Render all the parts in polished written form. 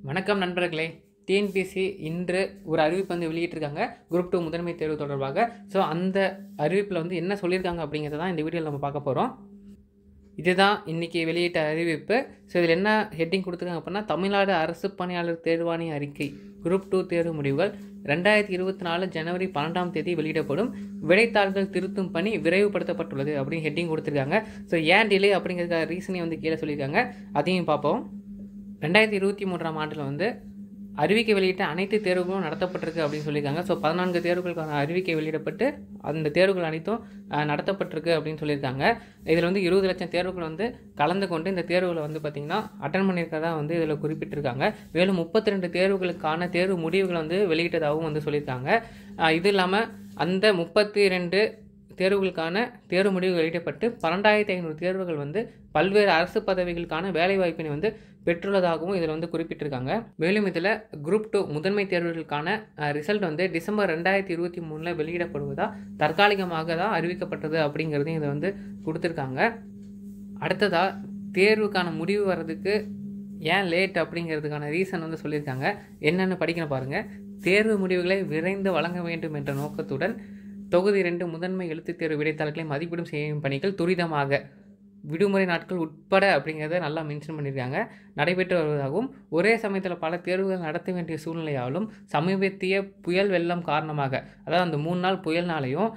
வணக்கம் நண்பர்களே. டிஎன்பிஎஸ்சி இன்று ஒரு அறிவிப்பு வந்து வெளியிட்டிருக்காங்க குரூப் 2 முதன்மை தேர்வு தொடர்பாக. ஸோ அந்த அறிவிப்பில் வந்து என்ன சொல்லியிருக்காங்க அப்படிங்கிறத தான் இந்த வீடியோவில் நம்ம பார்க்க போகிறோம். இதுதான் இன்றைக்கி வெளியிட்ட அறிவிப்பு. ஸோ இதில் என்ன ஹெட்டிங் கொடுத்துருக்காங்க அப்படின்னா, தமிழ்நாடு அரசு பணியாளர் தேர்வாணைய அறிக்கை குரூப் 2 தேர்வு முடிவுகள் 2024 ஜனவரி 12ஆம் தேதி வெளியிடப்படும். விடைத்தாள்கள் திருத்தும் பணி விரைவுபடுத்தப்பட்டுள்ளது அப்படின்னு ஹெட்டிங் கொடுத்துருக்காங்க. ஸோ ஏன் டிலே அப்படிங்கிறதுக்காக ரீசனையும் வந்து கீழே சொல்லியிருக்காங்க, அதையும் பார்ப்போம். 2023ஆம் ஆண்டில் வந்து அறிவிக்கை வெளியிட்ட அனைத்து தேர்வுகளும் நடத்தப்பட்டிருக்கு அப்படின்னு சொல்லியிருக்காங்க. ஸோ 14 தேர்வுகளுக்கான அறிவிக்கை வெளியிடப்பட்டு அந்த தேர்வுகள் அனைத்தும் நடத்தப்பட்டிருக்கு அப்படின்னு சொல்லியிருக்காங்க. இதில் வந்து 20 லட்சம் தேர்வுகள் வந்து கலந்து கொண்டு இந்த தேர்வுகளை வந்து பார்த்திங்கன்னா அட்டன் பண்ணியிருக்கதா வந்து இதில் குறிப்பிட்டிருக்காங்க. மேலும் 32 தேர்வுகளுக்கான தேர்வு முடிவுகளை வந்து வெளியிட்டதாகவும் வந்து சொல்லியிருக்காங்க. இது இல்லாமல் அந்த 32 தேர்வுகளுக்கான தேர்வு முடிவு வெளியிடப்பட்டு 12,500 தேர்வுகள் வந்து பல்வேறு அரசு பதவிகளுக்கான வேலைவாய்ப்பினை வந்து பெற்றுள்ளதாகவும் இதில் வந்து குறிப்பிட்டிருக்காங்க. மேலும் இதில் குரூப் 2 முதன்மை தேர்வுகளுக்கான ரிசல்ட் வந்து டிசம்பர் 2023 வெளியிடப்படுவதாக தற்காலிகமாக தான் அறிவிக்கப்பட்டது அப்படிங்கிறதையும் இதை வந்து கொடுத்துருக்காங்க. அடுத்ததாக தேர்வுக்கான முடிவு வர்றதுக்கு ஏன் லேட் அப்படிங்கிறதுக்கான ரீசன் வந்து சொல்லியிருக்காங்க. என்னென்னு படிக்கணும் பாருங்கள். தேர்வு முடிவுகளை விரைந்து வழங்க வேண்டும் என்ற நோக்கத்துடன் தொகுதி 2 முதன்மை எழுத்துத் தேர்வு விடைத்தாள்களை மதிப்பீடும் செய்யும் பணிகள் துரிதமாக விடுமுறை நாட்கள் உட்பட அப்படிங்கிறத நல்லா மென்ஷன் பண்ணியிருக்காங்க நடைபெற்று வருவதாகவும், ஒரே சமயத்தில் பல தேர்வுகள் நடத்த வேண்டிய சூழ்நிலையாலும் சமீபத்திய புயல் வெள்ளம் காரணமாக, அதாவது அந்த 3 நாள் புயல்னாலையும்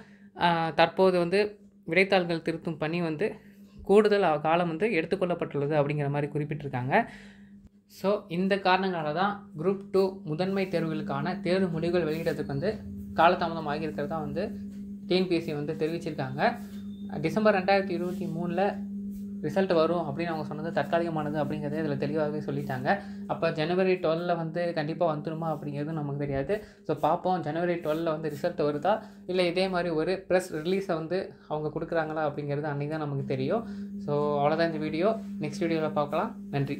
தற்போது வந்து விடைத்தாள்கள் திருத்தும் பணி வந்து கூடுதல் காலம் வந்து எடுத்துக்கொள்ளப்பட்டுள்ளது அப்படிங்கிற மாதிரி குறிப்பிட்டிருக்காங்க. ஸோ இந்த காரணங்களால தான் குரூப் 2 முதன்மை தேர்வுகளுக்கான தேர்வு முடிவுகள் வெளியிடறதுக்கு வந்து காலதாமதம் ஆகியிருக்கிறதா வந்து டிஎன்பிஎஸ்சி வந்து தெரிவிச்சிருக்காங்க. டிசம்பர் 2023 ரிசல்ட் வரும் அப்படின்னு அவங்க சொன்னது தற்காலிகமானது அப்படிங்கிறத இதில் தெளிவாகவே சொல்லிட்டாங்க. அப்போ ஜனவரி 12 வந்து கண்டிப்பாக வந்துடுமா அப்படிங்கிறது நமக்கு தெரியாது. ஸோ பார்ப்போம், ஜனவரி 12 வந்து ரிசல்ட் வருதா இல்லை இதே மாதிரி ஒரு ப்ரெஸ் ரிலீஸை வந்து அவங்க கொடுக்குறாங்களா அப்படிங்கிறது அன்றைக்கி தான் நமக்கு தெரியும். ஸோ அவ்வளோதான் இந்த வீடியோ. நெக்ஸ்ட் வீடியோவில் பார்க்கலாம். நன்றி.